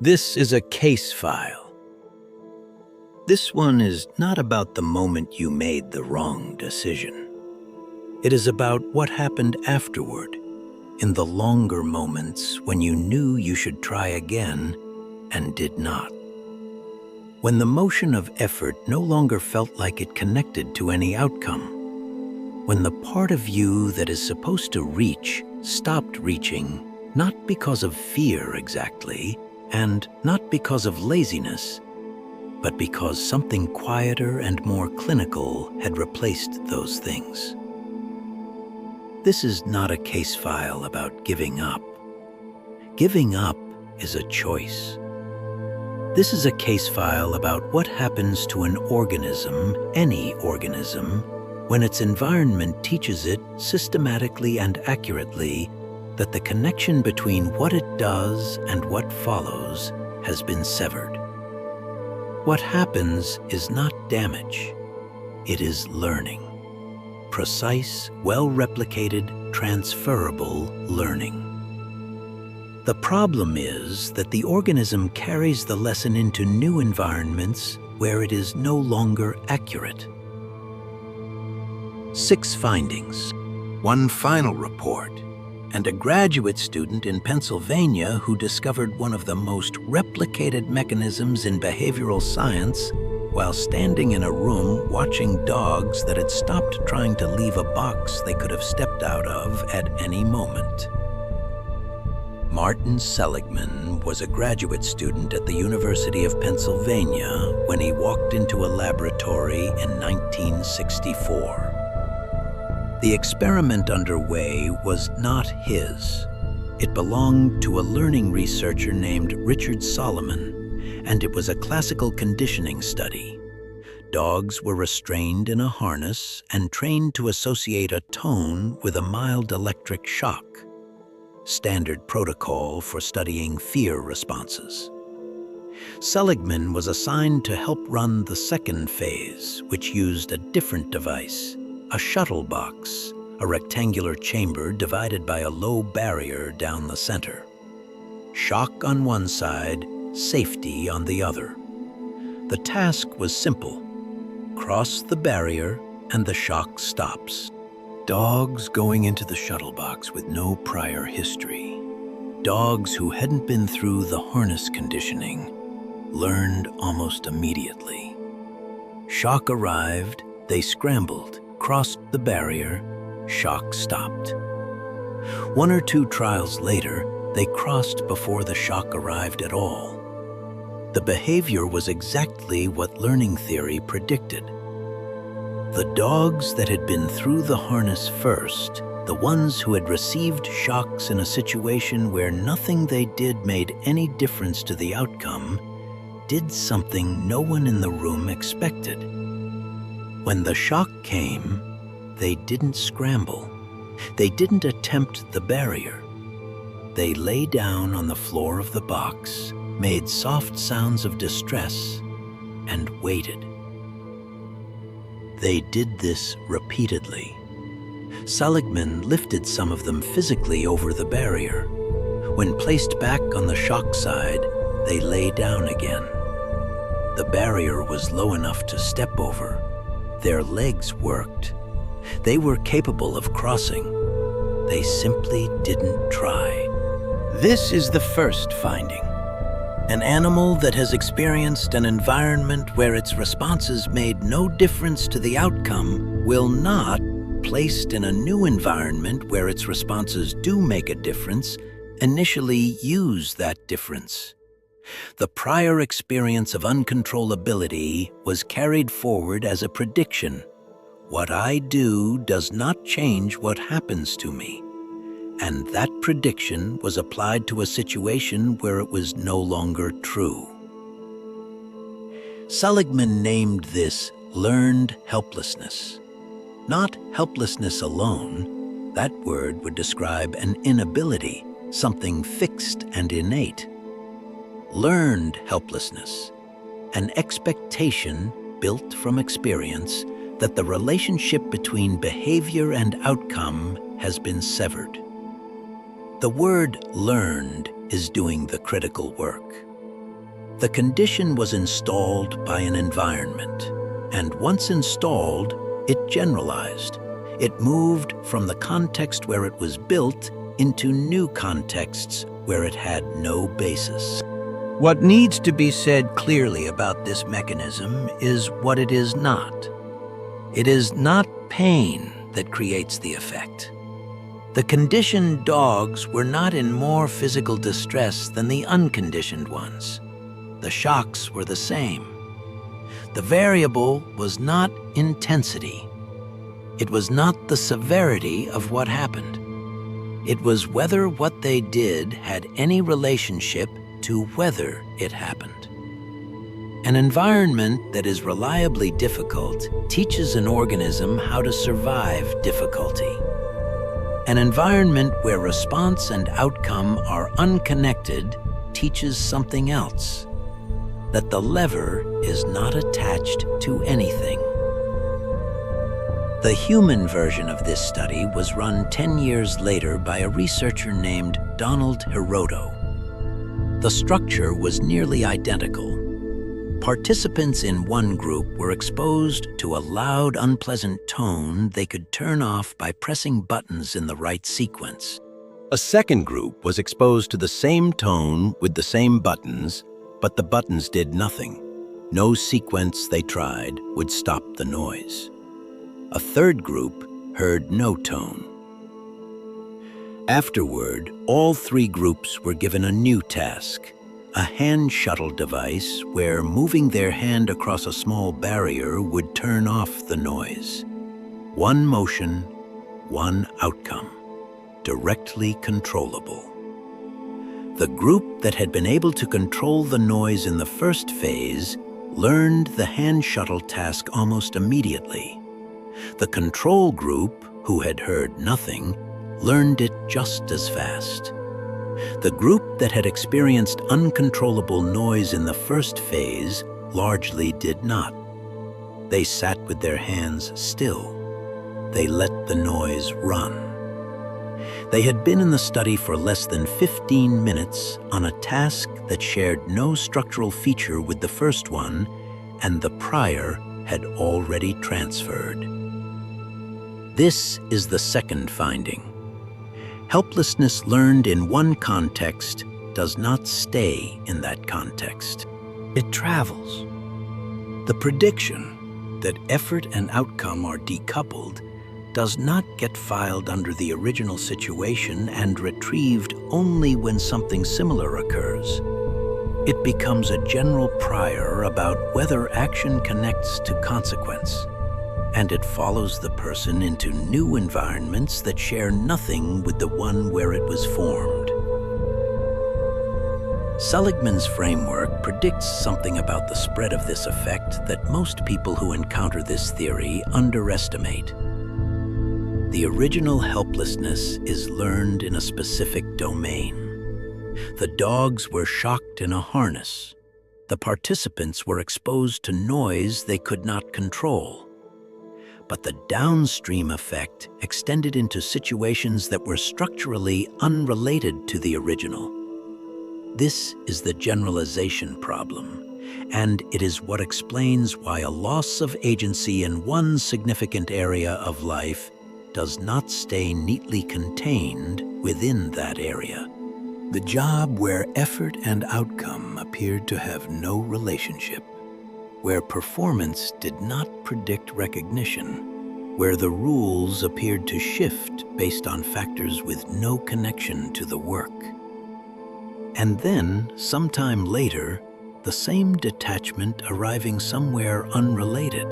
This is a case file. This one is not about the moment you made the wrong decision. It is about what happened afterward, in the longer moments when you knew you should try again and did not. When the motion of effort no longer felt like it connected to any outcome. When the part of you that is supposed to reach stopped reaching, not because of fear exactly, and not because of laziness, but because something quieter and more clinical had replaced those things. This is not a case file about giving up. Giving up is a choice. This is a case file about what happens to an organism, any organism, when its environment teaches it systematically and accurately that the connection between what it does and what follows has been severed. What happens is not damage, it is learning. Precise, well-replicated, transferable learning. The problem is that the organism carries the lesson into new environments where it is no longer accurate. 6 findings, 1 final report, and a graduate student in Pennsylvania who discovered one of the most replicated mechanisms in behavioral science while standing in a room watching dogs that had stopped trying to leave a box they could have stepped out of at any moment. Martin Seligman was a graduate student at the University of Pennsylvania when he walked into a laboratory in 1964. The experiment underway was not his. It belonged to a learning researcher named Richard Seligman, and it was a classical conditioning study. Dogs were restrained in a harness and trained to associate a tone with a mild electric shock. Standard protocol for studying fear responses. Seligman was assigned to help run the second phase, which used a different device, a shuttle box, a rectangular chamber divided by a low barrier down the center. Shock on one side, safety on the other. The task was simple. Cross the barrier and the shock stops. Dogs going into the shuttle box with no prior history. Dogs who hadn't been through the harness conditioning learned almost immediately. Shock arrived, they scrambled, crossed the barrier, shock stopped. 1 or 2 trials later, they crossed before the shock arrived at all. The behavior was exactly what learning theory predicted. The dogs that had been through the harness first, the ones who had received shocks in a situation where nothing they did made any difference to the outcome, did something no one in the room expected. When the shock came, they didn't scramble. They didn't attempt the barrier. They lay down on the floor of the box, made soft sounds of distress, and waited. They did this repeatedly. Seligman lifted some of them physically over the barrier. When placed back on the shock side, they lay down again. The barrier was low enough to step over. Their legs worked. They were capable of crossing. They simply didn't try. This is the first finding. An animal that has experienced an environment where its responses made no difference to the outcome will not, placed in a new environment where its responses do make a difference, initially use that difference. The prior experience of uncontrollability was carried forward as a prediction. What I do does not change what happens to me. And that prediction was applied to a situation where it was no longer true. Seligman named this learned helplessness. Not helplessness alone. That word would describe an inability, something fixed and innate. Learned helplessness, an expectation built from experience that the relationship between behavior and outcome has been severed. The word learned is doing the critical work. The condition was installed by an environment, and once installed, it generalized. It moved from the context where it was built into new contexts where it had no basis. What needs to be said clearly about this mechanism is what it is not. It is not pain that creates the effect. The conditioned dogs were not in more physical distress than the unconditioned ones. The shocks were the same. The variable was not intensity. It was not the severity of what happened. It was whether what they did had any relationship to whether it happened. An environment that is reliably difficult teaches an organism how to survive difficulty. An environment where response and outcome are unconnected teaches something else, that the lever is not attached to anything. The human version of this study was run 10 years later by a researcher named Donald Hiroto. The structure was nearly identical. Participants in one group were exposed to a loud, unpleasant tone they could turn off by pressing buttons in the right sequence. A second group was exposed to the same tone with the same buttons, but the buttons did nothing. No sequence they tried would stop the noise. A third group heard no tone. Afterward, all three groups were given a new task, a hand shuttle device where moving their hand across a small barrier would turn off the noise. One motion, one outcome, directly controllable. The group that had been able to control the noise in the first phase learned the hand shuttle task almost immediately. The control group, who had heard nothing, learned it just as fast. The group that had experienced uncontrollable noise in the first phase largely did not. They sat with their hands still. They let the noise run. They had been in the study for less than 15 minutes on a task that shared no structural feature with the first one, and the prior had already transferred. This is the second finding. Helplessness learned in one context does not stay in that context. It travels. The prediction that effort and outcome are decoupled does not get filed under the original situation and retrieved only when something similar occurs. It becomes a general prior about whether action connects to consequence, and it follows the person into new environments that share nothing with the one where it was formed. Seligman's framework predicts something about the spread of this effect that most people who encounter this theory underestimate. The original helplessness is learned in a specific domain. The dogs were shocked in a harness. The participants were exposed to noise they could not control. But the downstream effect extended into situations that were structurally unrelated to the original. This is the generalization problem, and it is what explains why a loss of agency in one significant area of life does not stay neatly contained within that area. The job where effort and outcome appeared to have no relationship, where performance did not predict recognition, where the rules appeared to shift based on factors with no connection to the work. And then, sometime later, the same detachment arriving somewhere unrelated,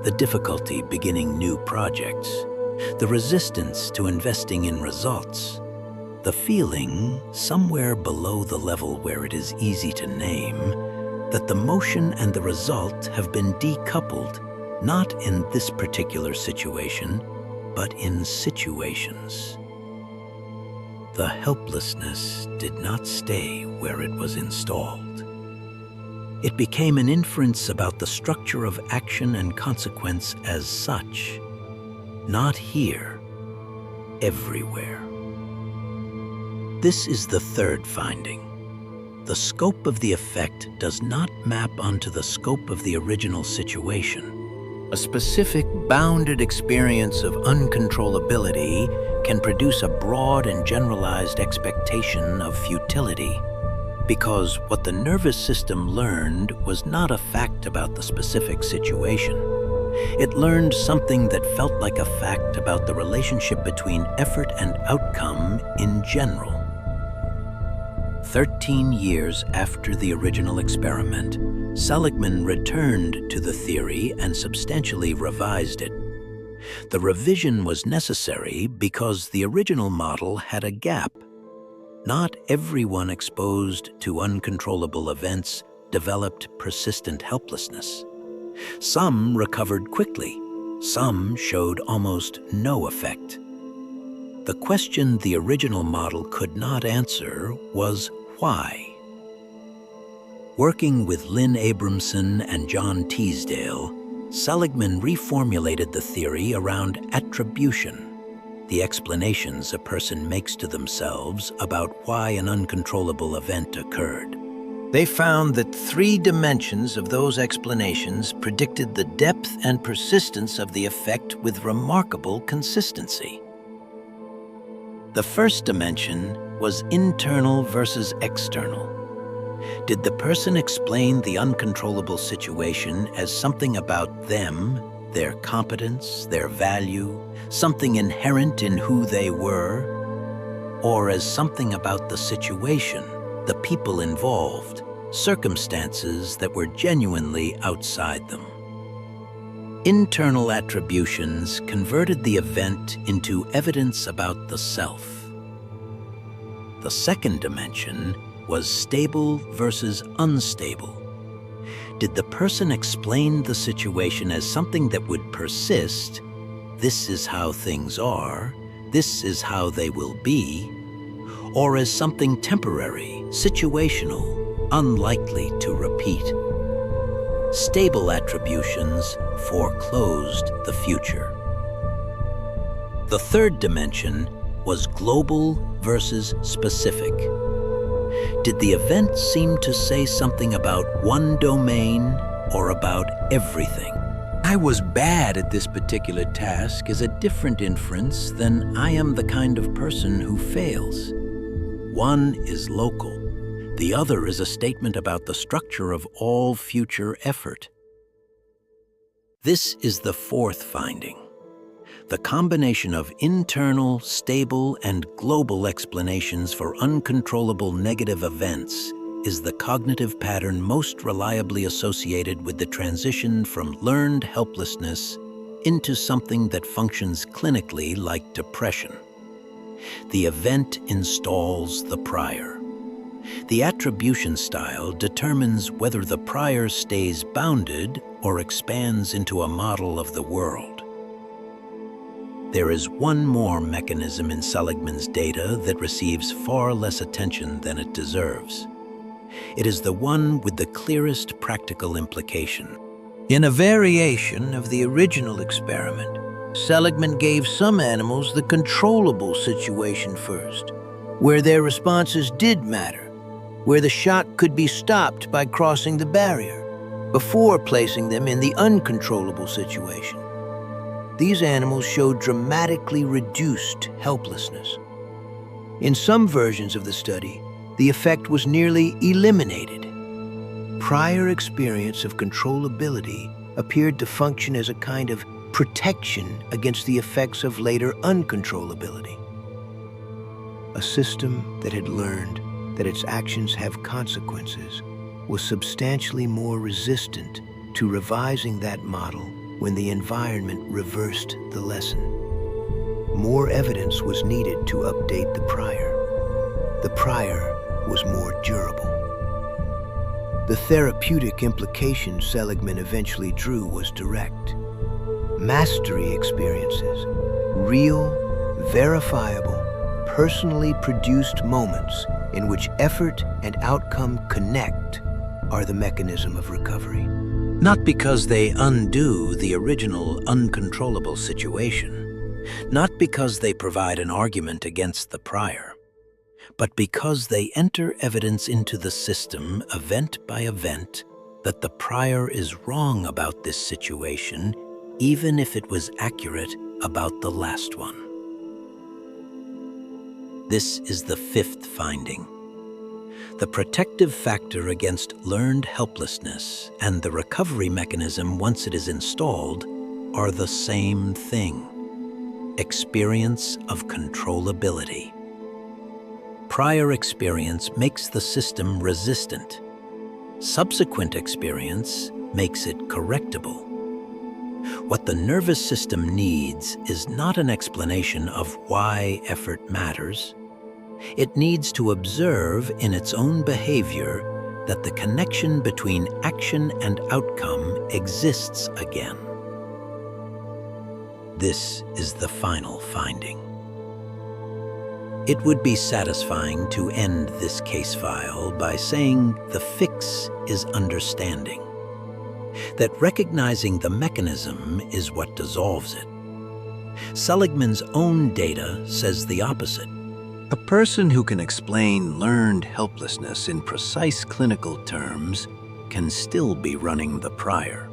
the difficulty beginning new projects, the resistance to investing in results, the feeling, somewhere below the level where it is easy to name, that the motion and the result have been decoupled, not in this particular situation, but in situations. The helplessness did not stay where it was installed. It became an inference about the structure of action and consequence as such. Not here, everywhere. This is the third finding. the scope of the effect does not map onto the scope of the original situation. A specific, bounded experience of uncontrollability can produce a broad and generalized expectation of futility, because what the nervous system learned was not a fact about the specific situation. It learned something that felt like a fact about the relationship between effort and outcome in general. 13 years after the original experiment, Seligman returned to the theory and substantially revised it. The revision was necessary because the original model had a gap. Not everyone exposed to uncontrollable events developed persistent helplessness. Some recovered quickly, some showed almost no effect. The question the original model could not answer was why. Working with Lynn Abramson and John Teasdale, Seligman reformulated the theory around attribution, the explanations a person makes to themselves about why an uncontrollable event occurred. They found that 3 dimensions of those explanations predicted the depth and persistence of the effect with remarkable consistency. The first dimension was internal versus external. Did the person explain the uncontrollable situation as something about them, their competence, their value, something inherent in who they were, or as something about the situation, the people involved, circumstances that were genuinely outside them? Internal attributions converted the event into evidence about the self. The second dimension was stable versus unstable. Did the person explain the situation as something that would persist, this is how things are, this is how they will be, or as something temporary, situational, unlikely to repeat? Stable attributions foreclosed the future. The third dimension was global versus specific. Did the event seem to say something about one domain or about everything? I was bad at this particular task is a different inference than I am the kind of person who fails. One is local. The other is a statement about the structure of all future effort. This is the fourth finding. The combination of internal, stable, and global explanations for uncontrollable negative events is the cognitive pattern most reliably associated with the transition from learned helplessness into something that functions clinically like depression. The event installs the prior. The attribution style determines whether the prior stays bounded or expands into a model of the world. There is one more mechanism in Seligman's data that receives far less attention than it deserves. It is the one with the clearest practical implication. In a variation of the original experiment, Seligman gave some animals the controllable situation first, where their responses did matter, where the shock could be stopped by crossing the barrier, before placing them in the uncontrollable situation. These animals showed dramatically reduced helplessness. In some versions of the study, the effect was nearly eliminated. Prior experience of controllability appeared to function as a kind of protection against the effects of later uncontrollability. A system that had learned that its actions have consequences was substantially more resistant to revising that model when the environment reversed the lesson. More evidence was needed to update the prior. The prior was more durable. The therapeutic implication Seligman eventually drew was direct. Mastery experiences, real, verifiable, personally produced moments in which effort and outcome connect, are the mechanism of recovery. Not because they undo the original uncontrollable situation, not because they provide an argument against the prior, but because they enter evidence into the system event by event that the prior is wrong about this situation, even if it was accurate about the last one. This is the fifth finding. The protective factor against learned helplessness and the recovery mechanism once it is installed are the same thing: experience of controllability. Prior experience makes the system resistant. Subsequent experience makes it correctable. What the nervous system needs is not an explanation of why effort matters. It needs to observe in its own behavior that the connection between action and outcome exists again. This is the final finding. It would be satisfying to end this case file by saying the fix is understanding, that recognizing the mechanism is what dissolves it. Seligman's own data says the opposite. A person who can explain learned helplessness in precise clinical terms can still be running the prior.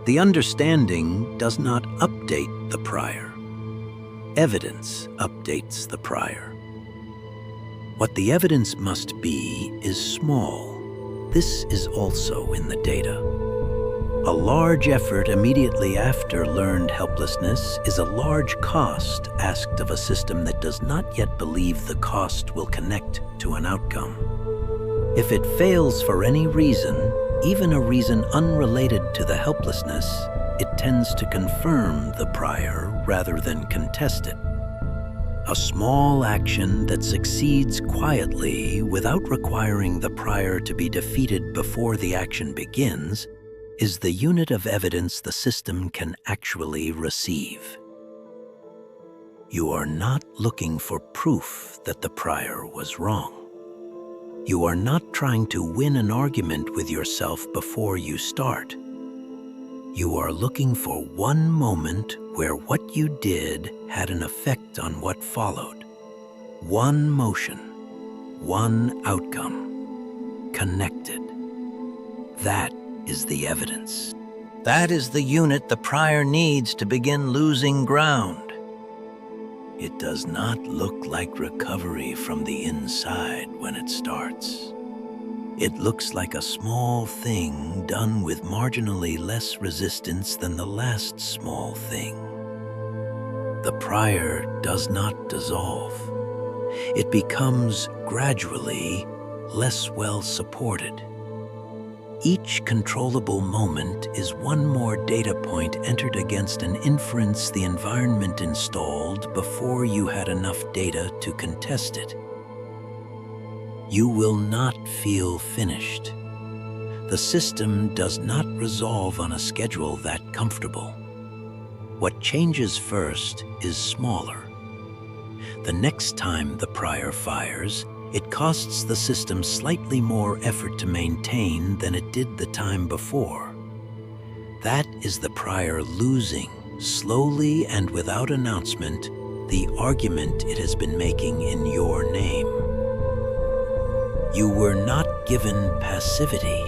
The understanding does not update the prior. Evidence updates the prior. What the evidence must be is small. This is also in the data. A large effort immediately after learned helplessness is a large cost asked of a system that does not yet believe the cost will connect to an outcome. If it fails for any reason, even a reason unrelated to the helplessness, it tends to confirm the prior rather than contest it. A small action that succeeds quietly without requiring the prior to be defeated before the action begins is the unit of evidence the system can actually receive. You are not looking for proof that the prior was wrong. You are not trying to win an argument with yourself before you start. You are looking for one moment where what you did had an effect on what followed. One motion, one outcome, connected. That is the evidence. That is the unit the prior needs to begin losing ground. It does not look like recovery from the inside when it starts. It looks like a small thing done with marginally less resistance than the last small thing. The prior does not dissolve. It becomes gradually less well supported. Each controllable moment is one more data point entered against an inference the environment installed before you had enough data to contest it. You will not feel finished. The system does not resolve on a schedule that comfortable. What changes first is smaller. The next time the prior fires, it costs the system slightly more effort to maintain than it did the time before. That is the prior losing, slowly and without announcement, the argument it has been making in your name. You were not given passivity.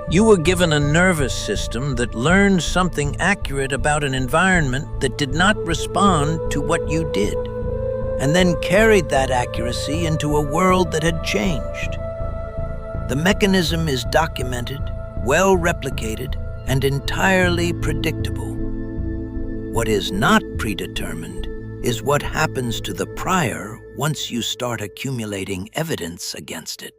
You were given a nervous system that learned something accurate about an environment that did not respond to what you did, and then carried that accuracy into a world that had changed. The mechanism is documented, well replicated, and entirely predictable. What is not predetermined is what happens to the prior once you start accumulating evidence against it.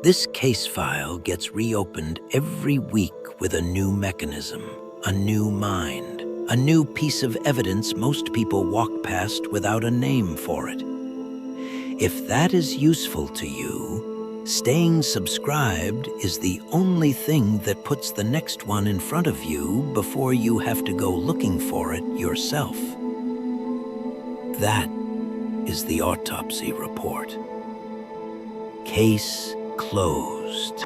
This case file gets reopened every week with a new mechanism, a new mind, a new piece of evidence most people walk past without a name for it. If that is useful to you, staying subscribed is the only thing that puts the next one in front of you before you have to go looking for it yourself. That is the autopsy report. Case closed.